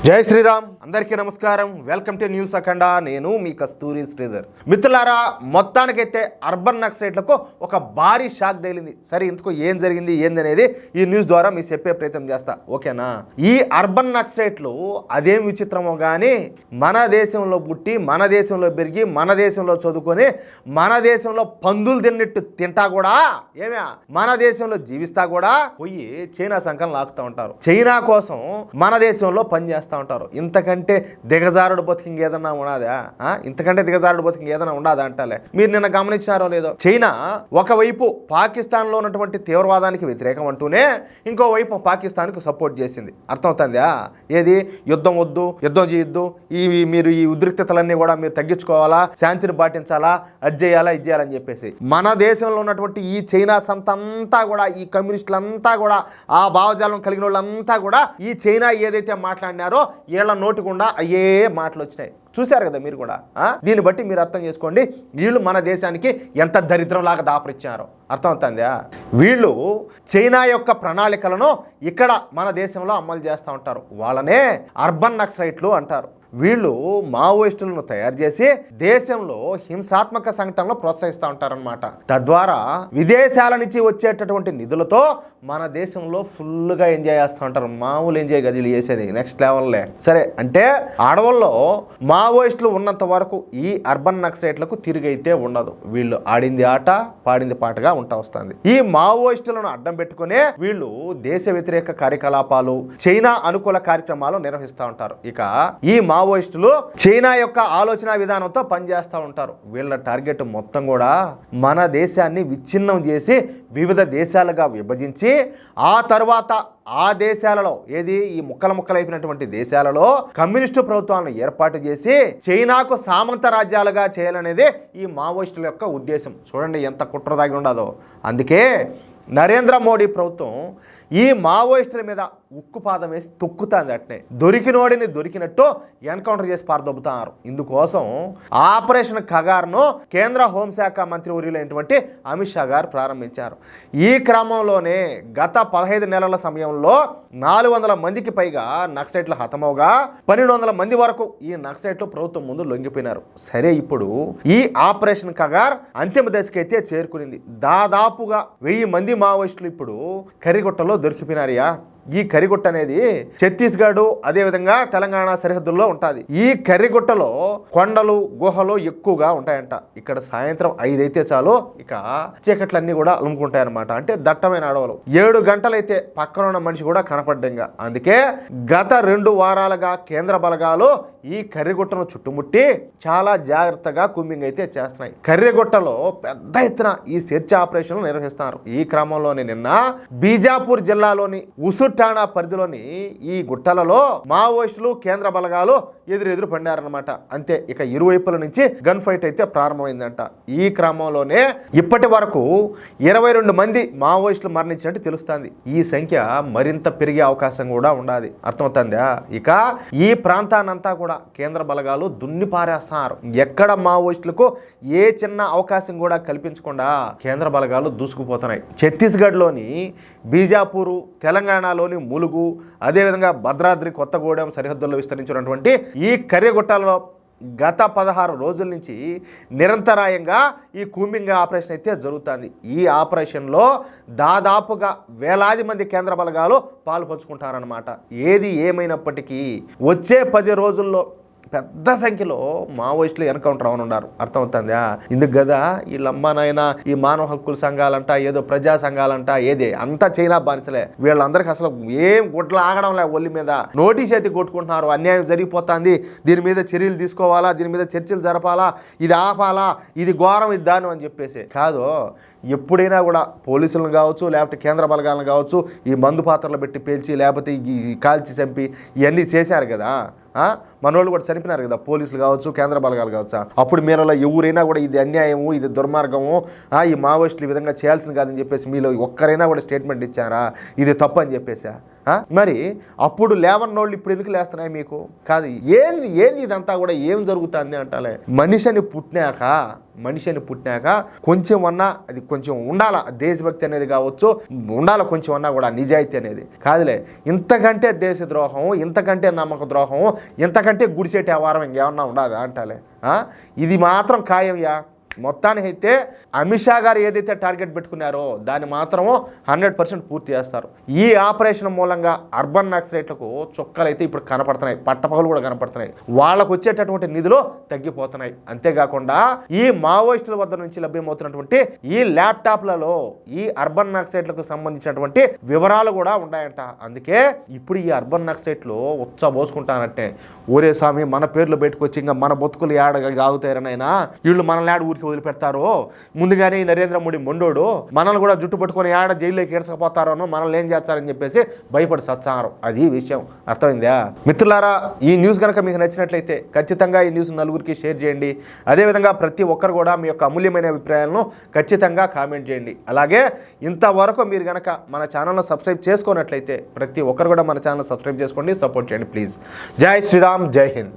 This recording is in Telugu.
జై శ్రీరామ్, అందరికీ నమస్కారం. వెల్కమ్ టు న్యూస్ అఖండ. నేను మీ కస్తూరి శ్రీధర్. మిత్రులారా, మొత్తానికైతే అర్బన్ నక్సలైట్లకు ఒక భారీ షాక్ తగిలింది. సరే, ఇంతకు ఏం జరిగింది ఏందనేది ఈ న్యూస్ ద్వారా మీకు చెప్పే ప్రయత్నం చేస్తా, ఓకేనా? ఈ అర్బన్ నక్సలైట్లు అదేం విచిత్రమో కానీ మన దేశంలో పుట్టి, మన దేశంలో పెరిగి, మన దేశంలో చదువుకొని, మన దేశంలో పందులు తిన్నట్టు తింటా కూడా, మన దేశంలో జీవిస్తా కూడా పోయి చైనా సంఖ్యలు లాగుతూ ఉంటారు. చైనా కోసం మన దేశంలో పనిచేస్తారు ఉంటారు. ఇంతకంటే దిగజారుడు బతికింగ్ ఏదన్నా ఉన్నదా? ఇంతకంటే దిగజారుడు బతికింగ్ ఏదైనా ఉండదా అంటాలే. మీరు నిన్న గమనించారో లేదో, చైనా ఒకవైపు పాకిస్తాన్లో ఉన్నటువంటి తీవ్రవాదానికి వ్యతిరేకం అంటూనే ఇంకోవైపు పాకిస్తాన్కు సపోర్ట్ చేసింది. అర్థమవుతుందా? ఏది యుద్ధం వద్దు, యుద్ధం చేయొద్దు, మీరు ఈ ఉద్రిక్తతలన్నీ కూడా మీరు తగ్గించుకోవాలా, శాంతిని పాటించాలా, అది చేయాలా, ఇది చేయాలని చెప్పేసి మన దేశంలో ఉన్నటువంటి ఈ చైనా సంతంతా కూడా, ఈ కమ్యూనిస్టులంతా కూడా, ఆ భావజాలం కలిగిన వాళ్ళంతా కూడా ఈ చైనా ఏదైతే మాట్లాడినారో వీళ్ళ నోటికుండా అయ్యే మాటలు వచ్చినాయి. చూశారు కదా మీరు కూడా. దీన్ని బట్టి మీరు అర్థం చేసుకోండి, వీళ్ళు మన దేశానికి ఎంత దరిద్రంలాగా దాపరిచ్చారో. అర్థమవుతుందా? వీళ్ళు చైనా యొక్క ప్రణాళికలను ఇక్కడ మన దేశంలో అమలు చేస్తూ ఉంటారు. వాళ్ళనే అర్బన్ నక్సలైట్లు అంటారు. వీళ్ళు మావోయిస్టులను తయారు చేసి దేశంలో హింసాత్మక సంఘటనలు ప్రోత్సహిస్తూ ఉంటారనమాట. తద్వారా విదేశాల నుంచి వచ్చేటటువంటి నిధులతో మన దేశంలో ఫుల్గా ఎంజాయ్ చేస్తూ ఉంటారు. మామూలు ఎంజాయ్ గదిలు చేసేది నెక్స్ట్ లెవెల్లే. సరే, అంటే అడవుల్లో మావోయిస్టులు ఉన్నంత వరకు ఈ అర్బన్ నక్సలైట్లకు తిరిగైతే ఉండదు. వీళ్ళు ఆడింది ఆట, పాడింది పాటగా ఉంటా వస్తుంది. ఈ మావోయిస్టులను అడ్డం పెట్టుకునే వీళ్ళు దేశ వ్యతిరేక కార్యకలాపాలు, చైనా అనుకూల కార్యక్రమాలు నిర్వహిస్తూ ఉంటారు. ఇక ఈ మావోయిస్టులు చైనా యొక్క ఆలోచన విధానంతో పనిచేస్తూ ఉంటారు. వీళ్ళ టార్గెట్ మొత్తం కూడా మన దేశాన్ని విచ్ఛిన్నం చేసి వివిధ దేశాలుగా విభజించి ఆ తర్వాత ఆ దేశాలలో, ఏది ఈ ముక్కలైపోయినటువంటి దేశాలలో కమ్యూనిస్టు ప్రభుత్వాలను ఏర్పాటు చేసి చైనాకు సామంత రాజ్యాలుగా చేయాలనేదే ఈ మావోయిస్టుల యొక్క ఉద్దేశం. చూడండి ఎంత కుట్ర దాగి ఉండదో. అందుకే నరేంద్ర మోడీ ప్రభుత్వం ఈ మావోయిస్టుల మీద ఉక్కుపాదం వేసి తొక్కుతుంది. అట్నే దొరికినోడిని దొరికినట్టు ఎన్కౌంటర్ చేసి పారదొబ్బుతున్నారు. ఇందుకోసం ఆపరేషన్ ఖగార్ను కేంద్ర హోంశాఖ మంత్రి వర్యులైనటువంటి అమిత్ షా గారు ప్రారంభించారు. ఈ క్రమంలోనే గత 15 నెలల సమయంలో 400 మందికి పైగా నక్సలైట్లు హతమవుగా 1200 మంది వరకు ఈ నక్సలైట్లు ప్రభుత్వం ముందు లొంగిపోయినారు. సరే, ఇప్పుడు ఈ ఆపరేషన్ ఖగార్ అంతిమ దశకైతే చేరుకునింది. దాదాపుగా 1000 మంది మావోయిస్టులు ఇప్పుడు కర్రిగుట్టలో దొరికిపోయినారియా. ఈ కర్రిగుట్ట అనేది ఛత్తీస్గఢ్, అదేవిధంగా తెలంగాణ సరిహద్దుల్లో ఉంటుంది. ఈ కర్రిగుట్టలో కొండలు, గుహలు ఎక్కువగా ఉంటాయంట. ఇక్కడ సాయంత్రం 5 అయితే చాలు, ఇక చీకట్లన్నీ కూడా అలుముకుంటాయి అనమాట. అంటే దట్టమైన అడవులు. 7 గంటలైతే పక్కన ఉన్న మనిషి కూడా కనపడ్డంగా. అందుకే గత 2 వారాలుగా కేంద్ర బలగాలు ఈ కర్రిగుట్టను చుట్టుముట్టి చాలా జాగ్రత్తగా కూంబింగ్ అయితే చేస్తున్నాయి. కర్రిగుట్టలో పెద్ద ఎత్తున ఈ సెర్చ్ ఆపరేషన్లు నిర్వహిస్తున్నారు. ఈ క్రమంలోనే నిన్న బీజాపూర్ జిల్లాలోని ఉసుటానా పరిధిలోని ఈ గుట్టలలో మావోయిస్టులు, కేంద్ర బలగాలు ఎదురెదురు పడినారనమాట. అంతే, ఇక ఇరువైపుల నుంచి గన్ ఫైట్ అయితే ప్రారంభమైందంట. ఈ క్రమంలోనే ఇప్పటి వరకు 22 మంది మావోయిస్టులు మరణించినట్టు తెలుస్తుంది. ఈ సంఖ్య మరింత పెరిగే అవకాశం కూడా ఉండాలి. అర్థమవుతుందా? ఇక ఈ ప్రాంతానంతా కూడా కేంద్ర బలగాలు దున్ని పారేస్తున్నారు. ఎక్కడ మావోయిస్టులకు ఏ చిన్న అవకాశం కూడా కల్పించకుండా కేంద్ర బలగాలు దూసుకుపోతున్నాయి. ఛత్తీస్గఢ్లోని బీజాపూరు, తెలంగాణలోని ములుగు, అదేవిధంగా భద్రాద్రి కొత్తగూడెం సరిహద్దుల్లో విస్తరించినటువంటి ఈ కర్రిగుట్టలలో గత 16 రోజుల నుంచి నిరంతరాయంగా ఈ కూంబింగ్ ఆపరేషన్ అయితే జరుగుతుంది. ఈ ఆపరేషన్లో దాదాపుగా వేలాది మంది కేంద్ర బలగాలు పాల్పంచుకుంటారనమాట. ఏది ఏమైనప్పటికీ వచ్చే 10 రోజుల్లో పెద్ద సంఖ్యలో మావోయిస్టులు ఎన్కౌంటర్ అవనున్నారు. అర్థమవుతుందా? ఇందుకు కదా వీళ్ళమ్మానైనా ఈ మానవ హక్కుల సంఘాలంట, ఏదో ప్రజా సంఘాలంట, ఏదే అంతా చైనా బానిసలే. వీళ్ళందరికీ అసలు ఏం గుడ్లు ఆగడం లే. ఒళ్ళి మీద నోటీస్ అయితే కొట్టుకుంటున్నారు. అన్యాయం జరిగిపోతుంది, దీని మీద చర్యలు తీసుకోవాలా, దీని మీద చర్చలు జరపాలా, ఇది ఆపాలా, ఇది ఘోరం, ఇది దానం అని చెప్పేసి కాదు. ఎప్పుడైనా కూడా పోలీసులను కావచ్చు, లేకపోతే కేంద్ర బలగాలను కావచ్చు, ఈ మందు పాత్రలు పెట్టి పేల్చి, లేకపోతే ఈ కాల్చి చంపి ఇవన్నీ చేశారు కదా. మనోళ్ళు కూడా చనిపోయినారు కదా, పోలీసులు కావచ్చు, కేంద్ర బలగాలు కావచ్చు. అప్పుడు మీలో ఎవరైనా కూడా ఇది అన్యాయము, ఇది దుర్మార్గము, ఈ మావోయిస్టులు ఈ విధంగా చేయాల్సింది కాదని చెప్పేసి మీలో ఒక్కరైనా కూడా స్టేట్మెంట్ ఇచ్చారా ఇది తప్పు అని చెప్పేసా? మరి అప్పుడు లేవన్నోళ్ళు ఇప్పుడు ఎందుకు లేస్తున్నాయి మీకు? కాదు, ఏంది ఇదంతా కూడా ఏం జరుగుతుంది అంటాలే. మనిషిని పుట్టినాక కొంచెం అన్నా అది కొంచెం ఉండాల, దేశభక్తి అనేది కావచ్చు, ఉండాల కొంచెం అన్నా కూడా నిజాయితీ అనేది. కాదులే, ఇంతకంటే దేశద్రోహం, ఇంతకంటే నమ్మక ద్రోహం, ఇంతకంటే గుడిసేటి వ్యవహారం ఇంకేమన్నా ఉండదా అంటాలే. ఇది మాత్రం ఖాయంయా. మొత్తానికైతే అమిత్ షా గారు ఏదైతే టార్గెట్ పెట్టుకున్నారో దాన్ని మాత్రము 100% పూర్తి చేస్తారు. ఈ ఆపరేషన్ మూలంగా అర్బన్ నక్సలైట్లకు చుక్కలైతే ఇప్పుడు కనపడుతున్నాయి, పట్టపగలు కూడా కనపడుతున్నాయి. వాళ్ళకు వచ్చేటటువంటి నిధులు తగ్గిపోతున్నాయి. అంతేకాకుండా ఈ మావోయిస్టుల వద్ద నుంచి లభ్యమవుతున్నటువంటి ఈ ల్యాప్టాప్లలో ఈ అర్బన్ నక్సలైట్లకు సంబంధించినటువంటి వివరాలు కూడా ఉన్నాయంట. అందుకే ఇప్పుడు ఈ అర్బన్ నక్సలైట్లు ఉచ్చబోసుకుంటానంటే, ఊరే స్వామి మన పేర్లు పెట్టుకొచ్చి ఇంకా మన బతుకులు ఏడగా ఆగుతారనైనా, వీళ్ళు మన లాడు ఊరికి వదిలిపెడతారు, ముందుగానే ఈ నరేంద్ర మోడీ మొండోడు మనల్ని కూడా జుట్టు పట్టుకొని ఆడ జైల్లోకి ఏడ్చకపోతారనో, మనల్ని ఏం చేస్తారని చెప్పేసి భయపడి సత్సారు. అది విషయం, అర్థమైందా మిత్రులారా? ఈ న్యూస్ కనుక మీకు నచ్చినట్లయితే ఖచ్చితంగా ఈ న్యూస్ నలుగురికి షేర్ చేయండి. అదేవిధంగా ప్రతి ఒక్కరు కూడా మీ యొక్క అమూల్యమైన అభిప్రాయాలను ఖచ్చితంగా కామెంట్ చేయండి. అలాగే ఇంతవరకు మీరు కనుక మన ఛానల్ను సబ్స్క్రైబ్ చేసుకున్నట్లయితే ప్రతి ఒక్కరు కూడా మన ఛానల్ సబ్స్క్రైబ్ చేసుకోండి, సపోర్ట్ చేయండి ప్లీజ్. జై శ్రీరామ్, జై హింద్.